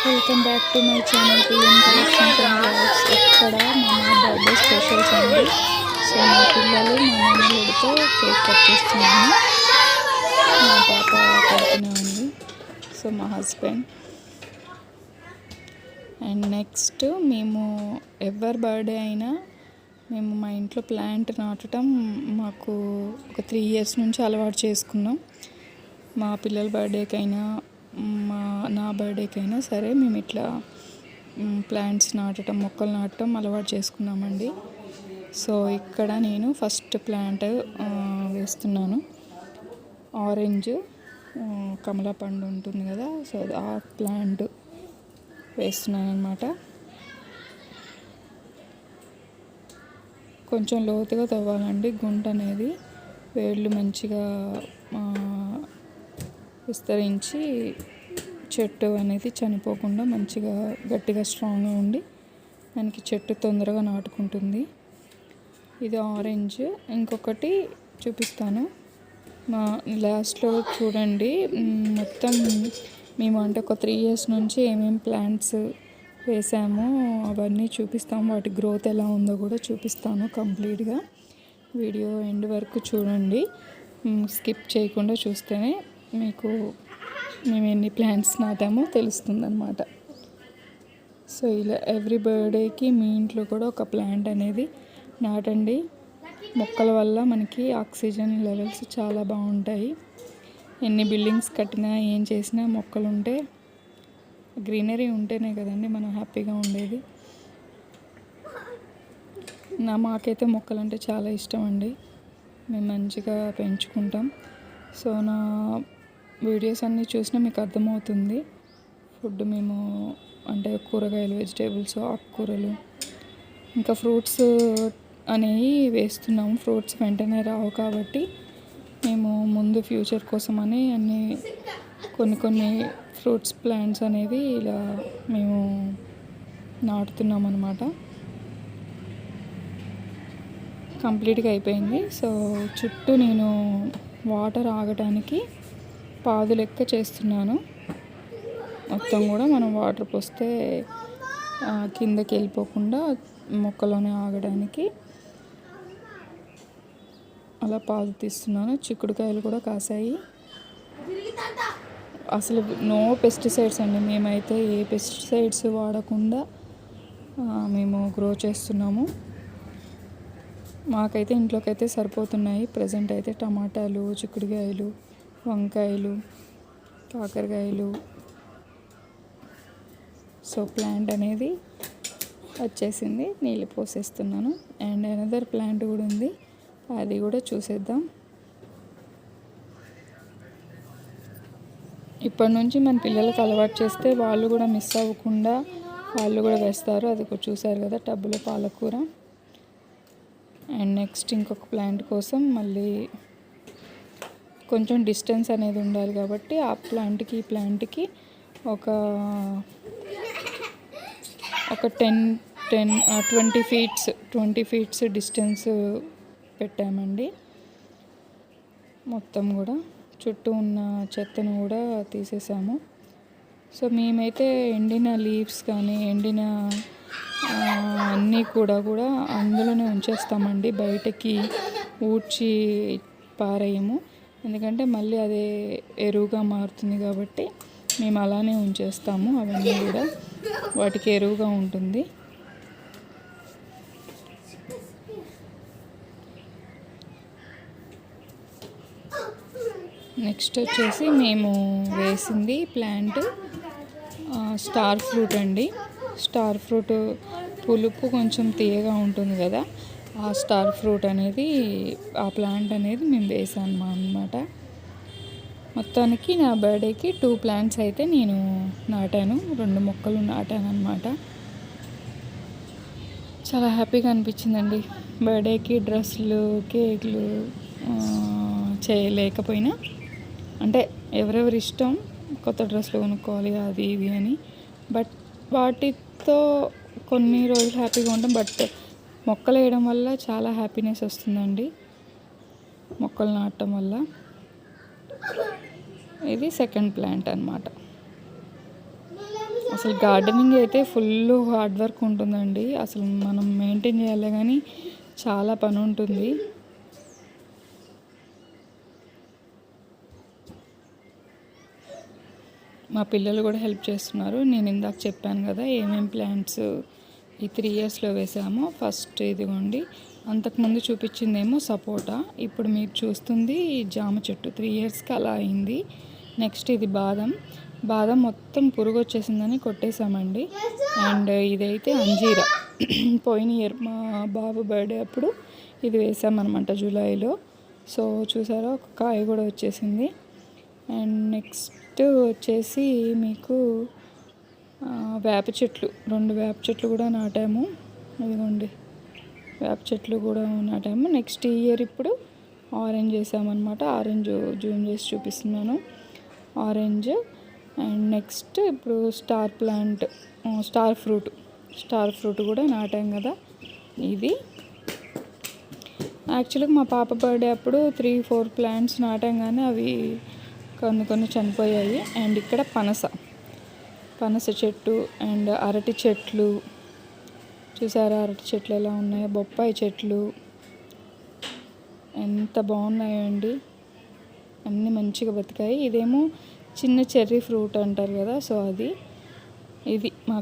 Welcome back to my channel PM collections and vlogs. ఇక్కడ మా birthday specials అండి. So మా పిల్లలు మా నాన్నలతో కేక్ కట్ చేస్తున్నాను. మా పాప కడుతూనే ఉంది. సో మా హస్బెండ్ అండ్ నెక్స్ట్ మేము ఎవరి బర్త్డే అయినా మేము మా ఇంట్లో ప్లాంట్ నాటడం మాకు ఒక 3 years నుంచి అలవాటు చేసుకున్నాం. మా పిల్లల బర్త్డేకైనా నా బర్త్డేకైనా సరే మేము ఇట్లా ప్లాంట్స్ నాటడం, మొక్కలు నాటడం అలవాటు చేసుకున్నామండి. సో ఇక్కడ నేను ఫస్ట్ ప్లాంట్ వేస్తున్నాను. ఆరెంజ్ కమలా పండు ఉంటుంది కదా, సో ఆ ప్లాంట్ వేస్తున్నాను అనమాట. కొంచెం లోతుగా తవ్వాలండి గుంట అనేది. వేళ్ళు మంచిగా విస్తరించి చెట్టు అనేది చనిపోకుండా మంచిగా గట్టిగా స్ట్రాంగ్గా ఉండి మనకి చెట్టు తొందరగా నాటుకుంటుంది. ఇది ఆరెంజ్. ఇంకొకటి చూపిస్తాను మా లాస్ట్లో చూడండి. మొత్తం మేము అంటే ఒక 3 years నుంచి ఏమేమి ప్లాంట్స్ వేసామో అవన్నీ చూపిస్తాము. వాటి గ్రోత్ ఎలా ఉందో కూడా చూపిస్తాను. కంప్లీట్గా వీడియో ఎండ్ వరకు చూడండి. స్కిప్ చేయకుండా చూస్తేనే మీకు మేము ఎన్ని ప్లాంట్స్ నాటామో తెలుస్తుంది అన్నమాట. సో ఇలా ఎవ్రీ బర్త్డేకి మీ ఇంట్లో కూడా ఒక ప్లాంట్ అనేది నాటండి. మొక్కల వల్ల మనకి ఆక్సిజన్ లెవెల్స్ చాలా బాగుంటాయి. ఎన్ని బిల్డింగ్స్ కట్టినా ఏం చేసినా మొక్కలు ఉంటే, గ్రీనరీ ఉంటేనే కదండి మనం హ్యాపీగా ఉండేది. మాకైతే మొక్కలు అంటే చాలా ఇష్టం అండి. మేము మంచిగా పెంచుకుంటాం. సో నా వీడియోస్ అన్నీ చూసినా మీకు అర్థమవుతుంది. ఫుడ్ మేము అంటే కూరగాయలు, వెజిటేబుల్స్, ఆకుకూరలు, ఇంకా ఫ్రూట్స్ అనేవి వేస్తున్నాము. ఫ్రూట్స్ వెంటనే రావు కాబట్టి మేము ముందు ఫ్యూచర్ కోసం అని అన్నీ కొన్ని ఫ్రూట్స్ ప్లాంట్స్ అనేవి ఇలా మేము నాటుతున్నాం అన్నమాట. కంప్లీట్గా అయిపోయింది. సో చుట్టూ నేను వాటర్ ఆగటానికి పాదు లెక్క చేస్తున్నాను. మొత్తం కూడా మనం వాటర్ పోస్తే కిందకి వెళ్ళిపోకుండా మొక్కలోనే ఆగడానికి అలా పాదు తీస్తున్నాను. చిక్కుడుకాయలు కూడా కాసాయి. అసలు నో పెస్టిసైడ్స్ అండి. మేమైతే ఏ పెస్టిసైడ్స్ వాడకుండా మేము గ్రో చేస్తున్నాము. మాకైతే ఇంట్లోకి అయితే సరిపోతున్నాయి. ప్రజెంట్ అయితే టమాటాలు, చిక్కుడుకాయలు, వంకాయలు, కాకరకాయలు. సో ప్లాంట్ అనేది వచ్చేసింది. నీళ్ళు పోసేస్తున్నాను. అండ్ అనదర్ ప్లాంట్ కూడా ఉంది, అది కూడా చూసేద్దాం. ఇప్పటి నుంచి మన పిల్లలకు అలవాటు చేస్తే వాళ్ళు కూడా మిస్ అవ్వకుండా వాళ్ళు కూడా వేస్తారు. అది కూడా చూసారు కదా, టబ్బులో పాలకూర. అండ్ నెక్స్ట్ ఇంకొక ప్లాంట్ కోసం మళ్ళీ కొంచెం డిస్టెన్స్ అనేది ఉండాలి కాబట్టి ఆ ప్లాంట్కి ఈ ప్లాంట్కి ఒక 20 feet డిస్టెన్స్ పెట్టామండి. మొత్తం కూడా చుట్టూ ఉన్న చెత్తను కూడా తీసేసాము. సో మేమైతే ఎండిన లీవ్స్ కానీ ఎండిన అన్నీ కూడా అందులోనే ఉంచేస్తామండి. బయటకి ఊడ్చి పారేయము. ఎందుకంటే మళ్ళీ అదే ఎరువుగా మారుతుంది కాబట్టి మేము అలానే ఉంచేస్తాము. అవన్నీ కూడా వాటికి ఎరువుగా ఉంటుంది. నెక్స్ట్ వచ్చేసి మేము వేసింది ప్లాంట్ స్టార్ ఫ్రూట్ అండి. స్టార్ ఫ్రూట్ పులుపు కొంచెం తీయగా ఉంటుంది కదా, ఆ స్టార్ ఫ్రూట్ అనేది ఆ ప్లాంట్ అనేది మేము వేసాను అన్నమాట. మొత్తానికి నా బర్త్డేకి 2 plants అయితే నేను నాటాను. 2 మొక్కలు నాటాను అన్నమాట. చాలా హ్యాపీగా అనిపించిందండి. బర్త్డేకి డ్రెస్సులు, కేకులు చేయలేకపోయినా, అంటే ఎవరెవరి ఇష్టం కొత్త డ్రెస్సులు కొనుక్కోవాలి అది ఇది అని, బట్ వాటితో కొన్ని రోజులు హ్యాపీగా ఉంటాం. బట్ మొక్కలు వేయడం వల్ల చాలా హ్యాపీనెస్ వస్తుందండి. మొక్కలు నాటడం వల్ల. ఇది సెకండ్ ప్లాంట్ అన్నమాట. అసలు గార్డెనింగ్ అయితే ఫుల్ హార్డ్ వర్క్ ఉంటుందండి. అసలు మనం మెయింటైన్ చేయాలి కానీ చాలా పని ఉంటుంది. మా పిల్లలు కూడా హెల్ప్ చేస్తున్నారు. నేను ఇందాక చెప్పాను కదా ఏమేమి ప్లాంట్స్ ఈ 3 ఇయర్స్లో వేసామో. ఫస్ట్ ఇదిగోండి, అంతకుముందు చూపించిందేమో సపోటా, ఇప్పుడు మీరు చూస్తుంది జామ చెట్టు. 3 ఇయర్స్కి అలా అయింది. నెక్స్ట్ ఇది బాదం మొత్తం పురుగు వచ్చేసిందని కొట్టేశామండి. అండ్ ఇదైతే అంజీరా. పోయిన ఇయర్ మా బాబు బర్త్డే అప్పుడు ఇది వేసామన్నమాట జూలైలో. సో చూసారా, ఒక కాయ కూడా వచ్చేసింది. అండ్ నెక్స్ట్ వచ్చేసి మీకు వేప చెట్లు, 2 వేప చెట్లు కూడా నాటాము. ఇదిగోండి, వేప చెట్లు కూడా నాటాము. నెక్స్ట్ ఇయర్ ఇప్పుడు ఆరెంజ్ వేసామన్నమాట. ఆరెంజ్ జూమ్ చేసి చూపిస్తున్నాను, ఆరెంజ్. అండ్ నెక్స్ట్ ఇప్పుడు స్టార్ ఫ్రూట్ కూడా నాటాం కదా. ఇది యాక్చువల్గా మా పాప బర్త్డే అప్పుడు 3-4 ప్లాంట్స్ నాటాం కానీ అవి కొన్ని చనిపోయాయి. అండ్ ఇక్కడ పనస చెట్టు అండ్ అరటి చెట్లు చూసారా, అరటి చెట్లు ఎలా ఉన్నాయో. బొప్పాయి చెట్లు ఎంత బాగున్నాయో అండి, అన్నీ మంచిగా బతికాయి. ఇదేమో చిన్న చెర్రీ ఫ్రూట్ అంటారు కదా, సో ఇది మా